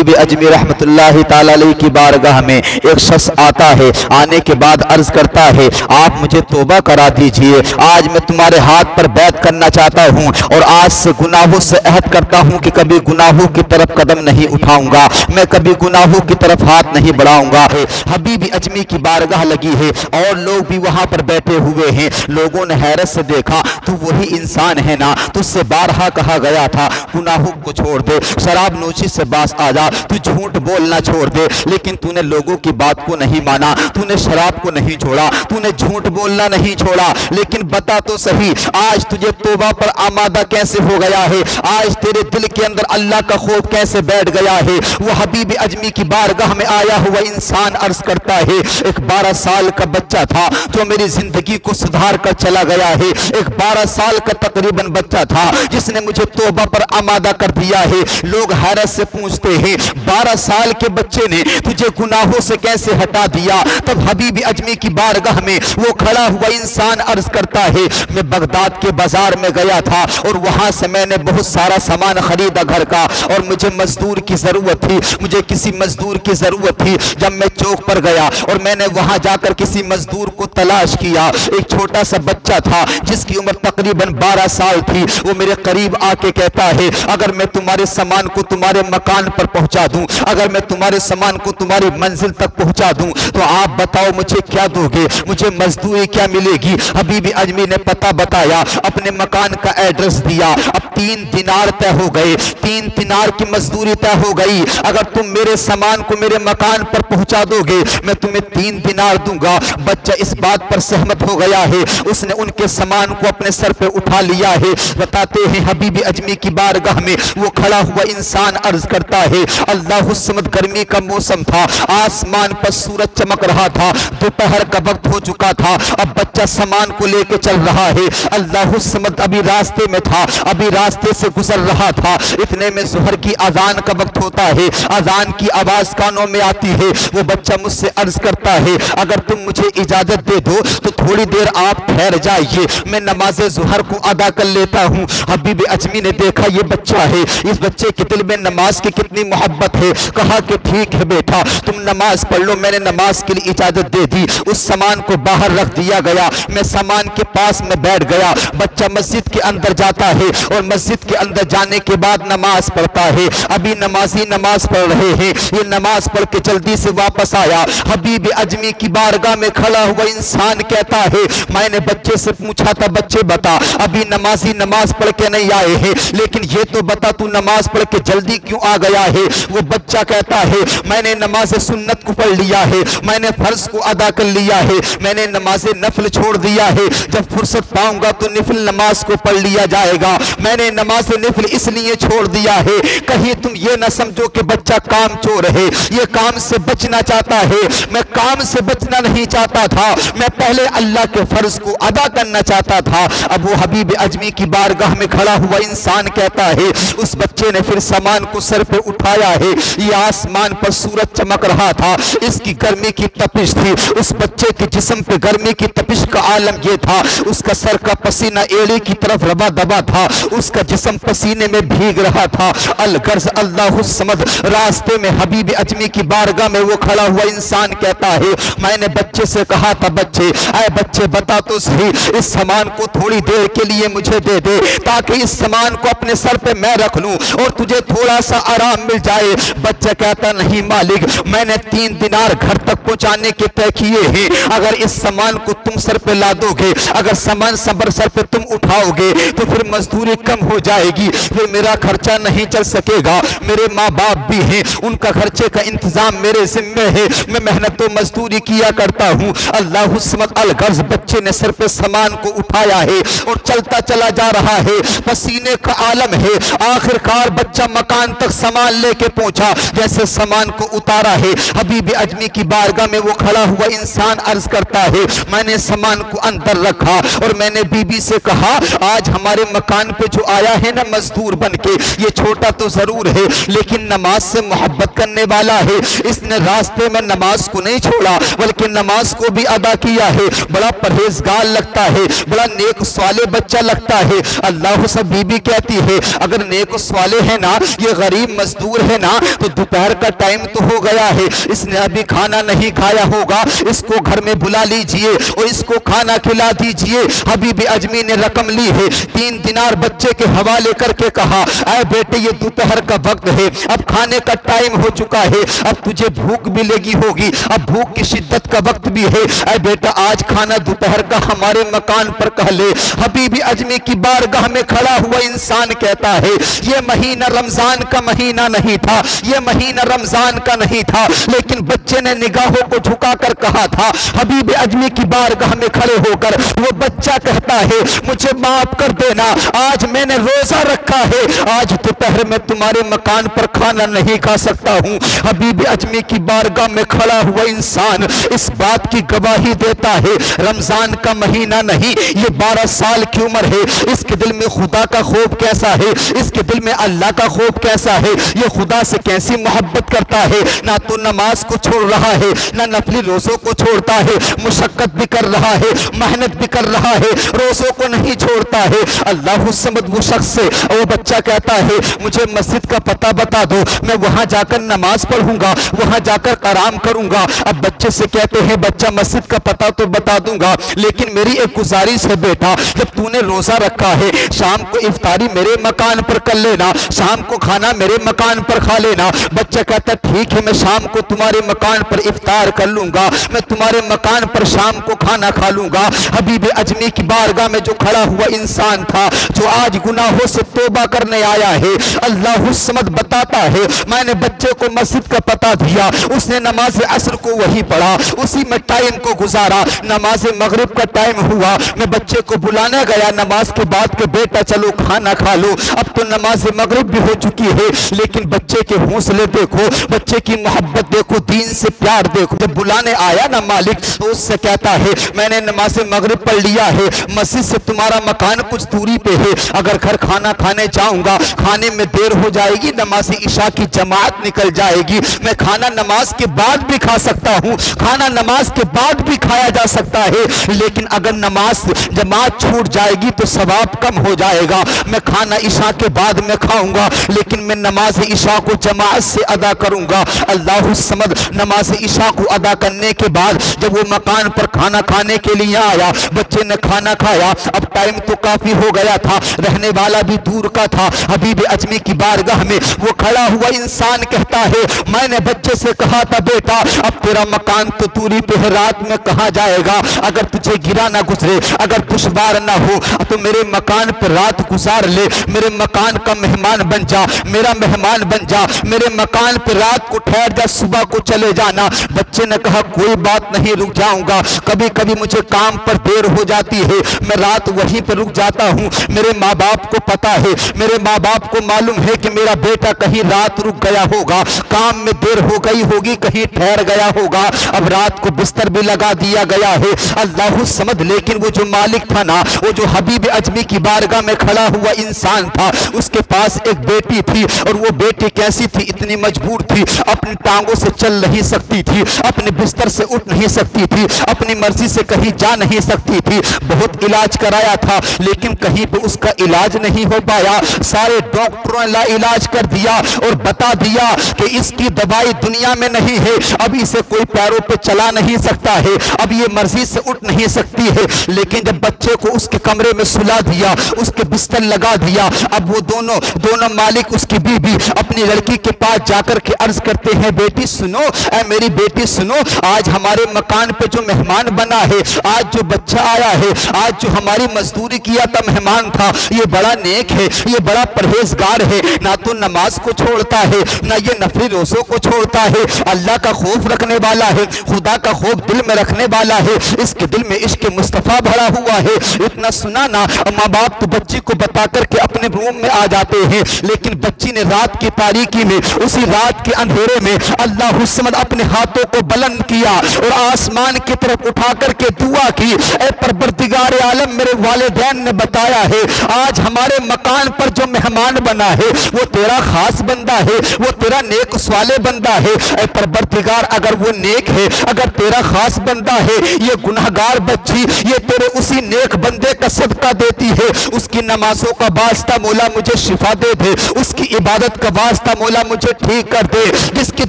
हबीब अजमी रहमतुल्लाहि ताला अलैहि की बारगाह में एक शख्स आता है। आने के बाद अर्ज करता है, आप मुझे तौबा करा दीजिए, आज मैं तुम्हारे हाथ पर बैत करना चाहता हूँ और आज से गुनाहों से अहद करता हूँ कि कभी गुनाहों की तरफ कदम नहीं उठाऊंगा, मैं कभी गुनाहों की तरफ हाथ नहीं बढ़ाऊंगा। हबीब अजमी की बारगाह लगी है और लोग भी वहां पर बैठे हुए हैं। लोगों ने हैरत से देखा, तू वही इंसान है ना, तुझसे बारहा कहा गया था गुनाहों को छोड़ दे, शराब नोशी से बास आ जा, तू झूठ बोलना छोड़ दे, लेकिन तूने लोगों की बात को नहीं माना, तूने शराब को नहीं छोड़ा, तूने झूठ बोलना नहीं छोड़ा। लेकिन बता तो सही, आज तुझे तौबा पर आमादा कैसे हो गया है, आज तेरे दिल के अंदर अल्लाह का खौफ कैसे बैठ गया है। वो हबीब अजमी की बारगाह में आया हुआ इंसान अर्ज करता है, एक 12 साल का बच्चा था जो मेरी जिंदगी को सुधार कर चला गया है। एक 12 साल का तकरीबन बच्चा था जिसने मुझे तौबा पर आमादा कर दिया है। लोग हैरत से पूछते हैं, 12 साल के बच्चे ने तुझे गुनाहों से कैसे हटा दिया। तब हबीब अजमी की बारगाह में वो खड़ा हुआ इंसान अर्ज करता है, मैं बगदाद के बाजार में गया था और वहां से मैंने बहुत सारा सामान खरीदा घर का, और मुझे मजदूर की जरूरत थी, मुझे किसी मजदूर की जरूरत थी। जब मैं चौक पर गया और मैंने वहां जाकर किसी मजदूर को तलाश किया, एक छोटा सा बच्चा था जिसकी उम्र तकरीबन 12 साल थी। वो मेरे करीब आके कहता है, अगर मैं तुम्हारे सामान को तुम्हारे मकान पर पहुंचा दूं, अगर मैं तुम्हारे सामान को तुम्हारी मंजिल तक पहुंचा दूं, तो आप बताओ मुझे क्या दोगे, मुझे मजदूरी क्या मिलेगी। हबीब अजमी ने पता बताया, अपने मकान का एड्रेस दिया। अब 3 दिनार तय हो गए, 3 दिनार की मजदूरी तय हो गई। अगर तुम मेरे सामान को मेरे मकान पर पहुंचा दोगे, मैं तुम्हें 3 दिनार दूंगा। बच्चा इस बात पर सहमत हो गया है, उसने उनके सामान को अपने सर पे उठा लिया है। बताते हैं हबीब अजमी की बारगाह में वो खड़ा हुआ इंसान अर्ज करता है, अल्लाहु समद, गर्मी का मौसम था, आसमान पर सूरज चमक रहा था, दोपहर का वक्त हो चुका था। अब बच्चा सामान को लेके चल रहा है। अल्लाहु समद अभी रास्ते में था, अभी रास्ते से गुजर रहा था। इतने में ज़ोहर की अजान का वक्त होता है, अजान की आवाज कानों में आती है। वो बच्चा मुझसे अर्ज करता है, अगर तुम मुझे इजाजत दे दो तो थोड़ी देर आप ठहर जाइए, मैं नमाज ज़ोहर को अदा कर लेता हूँ। हबीब अजमी ने देखा ये बच्चा है, इस बच्चे के दिल में नमाज की कितनी मोहब्बत है। कहा कि ठीक है बेटा, तुम नमाज पढ़ लो। मैंने नमाज के लिए इजाजत दे दी। उस सामान को बाहर रख दिया गया, मैं सामान के पास में बैठ गया। बच्चा मस्जिद के अंदर जाता है और मस्जिद के अंदर जाने के बाद नमाज पढ़ता है। अभी नमाजी नमाज पढ़ रहे हैं, ये नमाज पढ़ के जल्दी से वापस आया। हबीब अजमी की बारगाह में खड़ा हुआ इंसान कहता है, मैंने बच्चे से पूछा था, बच्चे बता, अभी नमाजी नमाज पढ़ के नहीं आए हैं, लेकिन ये तो बता तू नमाज पढ़ के जल्दी क्यों आ गया है। वो बच्चा कहता है, मैंने नमाज सुन्नत को पढ़ लिया है, मैंने फर्ज को अदा कर लिया है, मैंने नमाज नफल छोड़ दिया है। जब फुर्सत पाऊंगा तो नफल नमाज को पढ़ लिया जाएगा। मैंने नमाज नफल इसलिए छोड़ दिया है, कहीं तुम ये ना समझो कि बच्चा काम चोर है, ये काम से बचना चाहता है। मैं काम से बचना नहीं चाहता था, मैं पहले अल्लाह के फर्ज को अदा करना चाहता था। अब वो हबीब अजमी की बारगाह में खड़ा हुआ इंसान कहता है, उस बच्चे ने फिर सामान को सर पे उठाया है। ये आसमान पर सूरज चमक रहा था, इसकी गर्मी की तपिश थी। उस बच्चे के जिस्म पे गर्मी की तपिश का आलम ये था, उसका सर का पसीना एड़ी की तरफ रवा दबा था, उसका जिस्म पसीने में भीग रहा था। अलगर्ज अल्लाहु समद। रास्ते में हबीब अजमी की बारगाह में वो खड़ा हुआ इंसान कहता है, मैंने बच्चे से कहा था, बच्चे आए बच्चे बता तो सही, इस सामान को थोड़ी देर के लिए मुझे दे दे, ताकि इस सामान को अपने सर पे मैं रख लूं और तुझे थोड़ा सा आराम मिल जाए। बच्चा कहता, नहीं मालिक, मैंने 3 दिनार घर तक पहुंचाने के तय किए हैं। अगर इस सामान को तुम सर पे ला दोगे, अगर सामान सर पे तुम उठाओगे तो फिर मजदूरी कम हो जाएगी, फिर मेरा खर्चा नहीं चल सकेगा। मेरे माँ बाप भी हैं, उनका खर्चे का इंतजाम मेरे जिम्मे है, मैं मेहनत तो मजदूरी किया करता हूँ। अल्लाहु समद। अलगर्ज बच्चे ने सर पे सामान को उठाया है और चलता चला जा रहा है, पसीने का आलम है। आखिरकार बच्चा मकान तक सामान लेके पहुंचा। जैसे सामान को उतारा है, हबीब अजमी की बारगाह में वो खड़ा हुआ इंसान अर्ज करता है, मैंने सामान को अंदर रखा और मैंने बीबी से कहा, आज हमारे मकान पे जो आया है ना मजदूर बन के, ये छोटा तो जरूर है लेकिन नमाज से मोहब्बत करने वाला है। इसने रास्ते में नमाज को नहीं छोड़ा बल्कि नमाज को भी अदा किया है। बड़ा परहेजगार लगता है, बड़ा नेक स्वाले बच्चा लगता है। अल्लाह सब बीबी कहती है, अगर नेक स्वाले है ना, ये गरीब मजदूर है ना, तो दोपहर का टाइम तो हो गया है, इसने अभी खाना नहीं खाया होगा, इसको घर में बुला लीजिए और इसको खाना खिला दीजिए। हबीब अजमी ने रकम ली है, 3 दिनार बच्चे के हवाले करके कहा, ऐ बेटे ये दोपहर का वक्त है, अब खाने का टाइम हो चुका है, अब तुझे भूख भी लगी होगी, अब भूख की शिद्दत का वक्त भी है, ऐ बेटा आज खाना दोपहर का हमारे मकान पर कह ले। हबीब अजमी की बारगाह में खड़ा हुआ इंसान कहता है, ये महीना रमजान का महीना नहीं था, ये महीना रमजान का नहीं था, लेकिन बच्चे ने निगाहों को झुकाकर कहा था। हबीब अजमी की बारगाह में खड़े होकर वो बच्चा कहता है, मुझे माफ कर देना, आज मैंने रोजा रखा है, आज दोपहर में तुम्हारे मकान पर खाना नहीं खा सकता हूं। हबीब अजमी की बारगाह में खड़ा हुआ इंसान इस बात की गवाही देता है, रमजान का महीना नहीं, ये 12 साल की उम्र है, इसके दिल में खुदा का खौफ कैसा है, इसके दिल में अल्लाह का खौफ कैसा है, ये खुदा से कैसी मोहब्बत करता है, ना तो नमाज को छोड़ रहा है, ना नफली रोजों को छोड़ता है, मुशक्कत भी कर रहा है, मेहनत भी कर रहा है, रोजों को नहीं छोड़ता है। अल्लाह समद वो शख्स से वो बच्चा कहता है, मुझे मस्जिद का पता बता दो, मैं वहां जाकर नमाज पढ़ूंगा, वहां जाकर आराम करूंगा। अब बच्चे से कहते हैं, बच्चा मस्जिद का पता तो बता दूंगा, लेकिन मेरी एक गुजारिश है बेटा, जब तूने रोजा रखा है, शाम को इफ्तारी मेरे मकान पर कर लेना, शाम को खाना मेरे मकान पर खा लेना। बच्चा कहता ठीक है, मैं शाम को तुम्हारे मकान पर इफ्तार कर लूंगा, मैं तुम्हारे मकान पर शाम को खाना खा लूंगा। हबीब अजमी की बारगाह में जो खड़ा हुआ इंसान था, जो आज गुनाहों से तौबा करने आया है, अल्लाह समद बताता है, मैंने बच्चे को मस्जिद का पता दिया, उसने नमाज असर को वही पढ़ा, उसी में टाइम को गुजारा। नमाज मगरिब का टाइम हुआ, मैं बच्चे को बुलाने गया नमाज के बाद के, बेटा चलो खाना खा लो, अब तो नमाज मगरिब भी हो चुकी है, लेकिन बच्चे के हौसले देखो, बच्चे की मोहब्बत देखो, दीन से प्यार देखो। जब बुलाने आया ना मालिक, तो उससे कहता है, मैंने नमाज मगरिब पढ़ लिया है, मस्जिद से तुम्हारा मकान कुछ दूरी पे है, अगर घर खाना खाने जाऊंगा, खाने में देर हो जाएगी, नमाज इशा की जमात निकल जाएगी, मैं खाना नमाज के बाद भी खा सकता हूँ, खाना नमाज के बाद भी खाया जा सकता है, लेकिन अगर नमाज जमात छूट जाएगी तो सवाब कम हो जाएगा। मैं खाना इशा के बाद में खाऊंगा, लेकिन मैं नमाज इशा को जमात से अदा करूंगा। अल्लाह समद नमाज इशा को अदा करने के बाद जब वो मकान पर खाना खाने के लिए आया, बच्चे ने खाना खाया, अब टाइम तो काफी हो गया था, रहने वाला भी दूर का था। हबीब अजमी की बारगाह में वो खड़ा हुआ इंसान कहता है, मैंने बच्चे से कहा था, बेटा अब तेरा मकान तो दूरी पे है, रात में कहाँ जाएगा, अगर तुझे गिरा ना गुजरे, अगर दुश्वार ना हो तो मेरे मकान पर रात गुजार ले, मेरे मकान का मेहमान बन जा, मेरा मेहमान बन जा, मेरे मकान पर रात को ठहर जा, सुबह को चले जाना। बच्चे ने कहा, कोई बात नहीं, रुक जाऊंगा, कभी कभी मुझे काम पर देर हो जाती है, मैं रात वहीं पर रुक जाता हूँ। मेरे माँ बाप को पता है, मेरे माँ बाप को मालूम है कि मेरा बेटा कहीं रात रुक गया होगा, काम में देर हो गई होगी, कहीं ठहर गया होगा, अब रात को बिस्तर भी लगा दिया गया है। अल्लाह समद, लेकिन वो जो मालिक था ना, वो जो हबीब अजमी की बारगाह में खड़ा हुआ इंसान था, उसके पास एक बेटी थी, और वो बेटी कैसी थी, इतनी मजबूर थी, अपनी टांगों से चल नहीं सकती थी, अपने बिस्तर से उठ नहीं सकती थी, अपनी मर्जी से कहीं जा नहीं सकती थी, बहुत इलाज कराया था, लेकिन कहीं पे उसका इलाज नहीं हो पाया। सारे डॉक्टरों ने इलाज कर दिया और बता दिया कि इसकी दवाई दुनिया में नहीं है, अब इसे कोई पैरों पे चला नहीं सकता है, अब ये मर्जी से उठ नहीं सकती है। लेकिन जब बच्चे को उसके कमरे में सुला दिया, उसके बिस्तर लगा दिया, अब वो दोनों मालिक, उसकी बीबी अपनी लड़की के पास जाकर के अर्ज करते हैं, बेटी सुनो, ऐ मेरी बेटी सुनो, आज हमारे मकान पे जो मेहमान बना है, आज जो बच्चा आया है, आज जो हमारी मजदूरी किया था मेहमान था, ये बड़ा नेक है, ये बड़ा परहेजगार है, ना तो नमाज को छोड़ता है, ना ये नफली रोज़ों को छोड़ता है, अल्लाह का खौफ रखने वाला है, खुदा का खौफ दिल में रखने वाला है, इसके दिल में इश्क मुस्तफ़ा भरा हुआ है। इतना सुना ना, माँ बाप तो बच्ची को बता करके अपने रूम में आ जाते हैं, लेकिन बच्ची ने रात की तारीकी में, उसी रात के अंधेरे में अल्लाह समद अपने हाथों को बुलंद किया और आसमान की तरफ उठा करके दुआ की, ऐ परवरदिगार आलम, मेरे वालिदैन ने बताया है आज हमारे मकान पर जो मेहमान बना है वो तेरा खास बंदा है, वो तेरा नेक स्वाले बंदा है। ऐ परवरदिगार, अगर वो नेक है, अगर तेरा खास बंदा है, ये गुनाहगार बच्ची ये तेरे उसी नेक बंदे का सदका देती है, उसकी नमाजों का वास्ता मौला मुझे शिफा दे दे, उसकी इबादत का वास्ता वास्ता मौला मुझे ठीक कर दे, जिसकी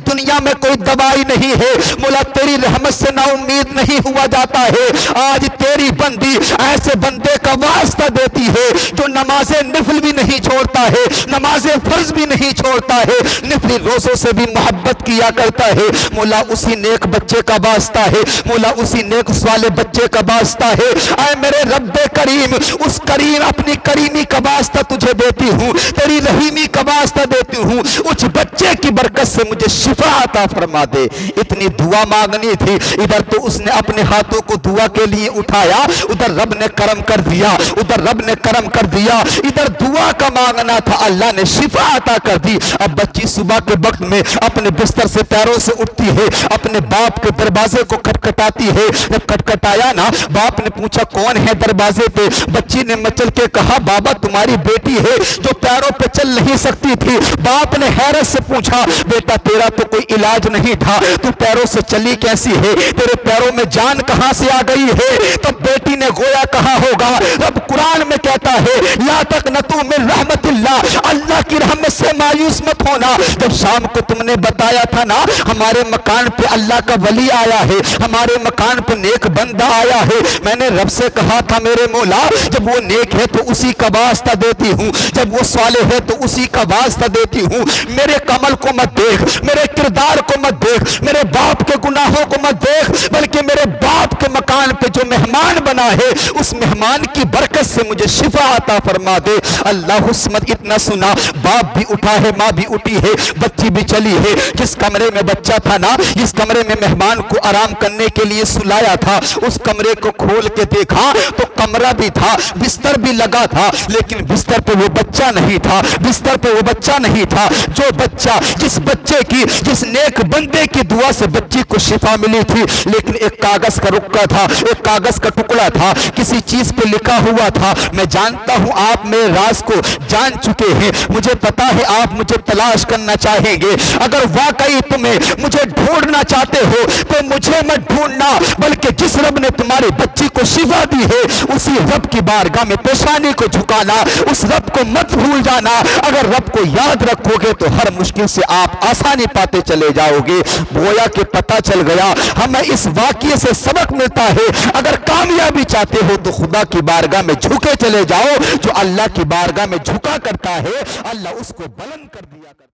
दुनिया में कोई दवाई नहीं है। मौला तेरी रहमत से ना उम्मीद नहीं हुआ जाता है। आज तेरी बंदी ऐसे बंदे का वास्ता देती है जो नमाज़े निफल भी नहीं छोड़ता है, नमाज़े फर्ज भी नहीं छोड़ता है, निफली रोज़ों से भी मोहब्बत किया करता है। मौला उसी नेक बच्चे का वास्ता है, मौला उसी नेक वाले बच्चे का वास्ता है। ऐ मेरे रब्बे करीम, उस करीम अपनी करीमी का वास्ता तुझे देती हूँ, तेरी रहीमी का वास्ता देती हूँ। उस बच्चे की बरकत से मुझे शिफा अता फरमा दे। इतनी दुआ मांगनी थी, इधर तो उसने अपने हाथों को दुआ के लिए उठाया, उधर रब ने करम कर दिया, उधर रब ने करम कर दिया। इधर दुआ का मांगना था, अल्लाह ने शिफा अता कर दी। अब बच्ची सुबह के वक्त में अपने बिस्तर से पैरों से उठती है, अपने बाप के दरवाजे को खटखटाती है। जब खटखटाया ना, बाप ने पूछा कौन है दरवाजे पे। बच्ची ने मचल के कहा बाबा तुम्हारी बेटी है जो पैरों पे चल नहीं सकती थी। बाप ने हैरत से पूछा बेटा तेरा तो कोई इलाज नहीं था, तू पैरों से चली कैसी है, तेरे पैरों में जान कहां से आ गई है। तब बेटी ने गोया कहा होगा, रब कुरान में कहता है ला तक़नतू मिन रहमतिल्लाह, अल्लाह की रहमत से मायूस मत होना। जब शाम को तुमने बताया था ना हमारे मकान पे अल्लाह का वली आया है, हमारे मकान पे नेक बंदा आया है, मैंने रब से कहा था मेरे मौला जब वो नेक है तो उसी का वास्ता देती हूँ, जब वो साले है तो उसी का वास्ता देती हूँ। मेरे कमल को मत देख, मेरे किरदार को मत देख, मेरे बाप के गुनाहों को मत देख, बल्कि मेरे बाप के मकान पे जो मेहमान बना है उस मेहमान की बरकत से मुझे शिफा अता फरमा दे। अल्लाह उस्मत इतना सुना, बाप भी उठा है, माँ भी उठी है, बच्ची भी चली है। जिस कमरे में बच्चा था ना, जिस कमरे में मेहमान को आराम करने के लिए सुलाया था, उस कमरे को खोल के देखा तो कमरा भी था, बिस्तर भी लगा था, लेकिन बिस्तर पे वो बच्चा नहीं था, बिस्तर पे वो बच्चा नहीं था। जो बच्चा, जिस बच्चे की, जिस नेक बंदे की दुआ से बच्ची को शिफा मिली थी, लेकिन एक कागज का रुक्का था, एक कागज का टुकड़ा था, किसी चीज पे लिखा हुआ था। मैं जानता हूं आप मेरे राज को जान चुके हैं, मुझे पता है आप मुझे तलाश करना चाहेंगे। अगर वाकई तुम्हें मुझे ढूंढना चाहते हो तो मुझे मत ढूंढना, बल्कि जिस रब ने तुम्हारी बच्ची को शिफा दी है उसी रब की बारगाह में पेशानी को झुकाना, उस रब को मत भूल जाना। अगर रब को याद रखोगे तो हर मुश्किल से आप आसानी पाते चले जाओगे। गोया के पता चल गया, हमें इस वाकये से सबक मिलता है, अगर कामयाबी चाहते हो तो खुदा की बारगाह में झुके चले जाओ। जो अल्लाह की बारगाह में झुका करता है अल्लाह उसको बुलंद कर दिया करता है।